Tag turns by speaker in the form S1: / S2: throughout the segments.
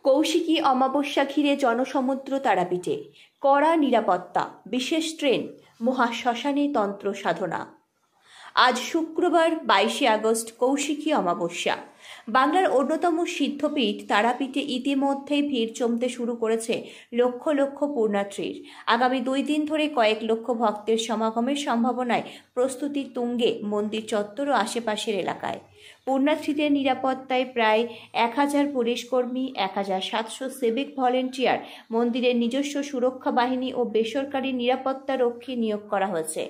S1: কৌশিকী অমাবস্যা ঘিরে জনসমুদ্র তারাপীঠে, কড়া নিরাপত্তা, বিশেষ ট্রেন, মহাশ্মশানে তন্ত্র সাধনা। আজ শুক্রবার 22শে আগস্ট কৌশিকী অমাবস্যা। বাংলার অন্যতম সিদ্ধপীঠ তারাপীঠে ইতিমধ্যেই ভিড় জমতে শুরু করেছে লক্ষ লক্ষ পুণ্যার্থীর। আগামী 2 দিন ধরে কয়েক লক্ষ ভক্তের সমাগমের সম্ভাবনায় প্রস্তুতি তুঙ্গে মন্দির চত্বর ও আশেপাশের এলাকায়। পুণ্যার্থীদের নিরাপত্তায় প্রায় 1000 পুলিশকর্মী, 1700 সিভিক ভলেন্টিয়ার, মন্দিরের নিজস্ব সুরক্ষা বাহিনী ও বেসরকারি নিরাপত্তা রক্ষী নিয়োগ করা হয়েছে।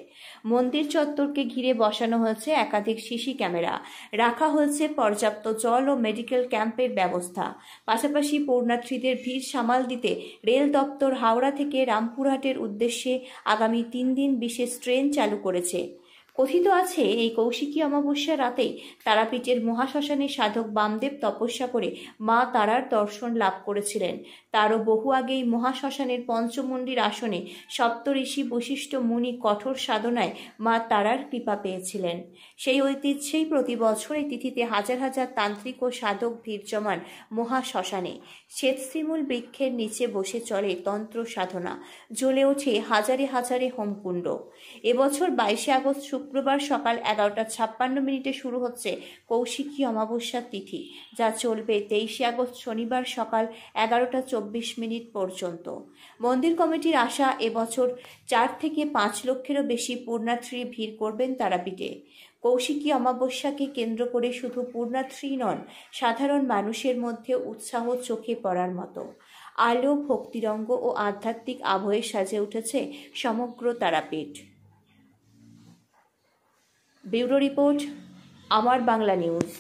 S1: মন্দির চত্বরকে ঘিরে বসানো হয়েছে একাধিক সিসি ক্যামেরা, রাখা হয়েছে পর্যাপ্ত জল ও মেডিকেল ক্যাম্পের ব্যবস্থা। পাশাপাশি পুণ্যার্থীদের ভিড় সামাল দিতে রেল দপ্তর হাওড়া থেকে রামপুরহাটের উদ্দেশ্যে আগামী 3 দিন বিশেষ ট্রেন চালু করেছে। কথিত আছে, এই কৌশিকী অমাবস্যা রাতেই তারাপীঠের মহাশ্মশানে সাধক বামদেব তপস্যা করে মা তারার দর্শন লাভ করেছিলেন। তারও বহু আগেই মহাশ্মশানের পঞ্চমন্ডির আসনে সপ্তঋষি বশিষ্ঠ মুনি কঠোর সাধনায় মা তারার কৃপা পেয়েছিলেন। সেই ঐতিহ্যেই প্রতি বছর এই তিথিতে হাজার হাজার তান্ত্রিক ও সাধক ভিড় জমান মহাশ্মশানে। শ্বেতশ্রীমূল বৃক্ষের নিচে বসে চলে তন্ত্র সাধনা, জ্বলে ওঠে হাজারে হাজারে হোমকুণ্ড। এবছর 22শে আগস্ট শুক্রবার সকাল 11:56 শুরু হচ্ছে কৌশিকী অমাবস্যার তিথি, যা চলবে 23শে আগস্ট শনিবার সকাল 11:24 পর্যন্ত। মন্দির কমিটির আশা, এবছর 4 থেকে 5 লক্ষেরও বেশি পুণ্যার্থী ভিড় করবেন তারাপীঠে। কৌশিকী অমাবস্যাকে কেন্দ্র করে শুধু পুণ্যার্থী নন, সাধারণ মানুষের মধ্যে উৎসাহ চোখে পড়ার মতো। আলো, ভক্তিরঙ্গ ও আধ্যাত্মিক আবহে সাজে উঠেছে সমগ্র তারাপীঠ। ব্যুরো রিপোর্ট, আমার বাংলা নিউজ।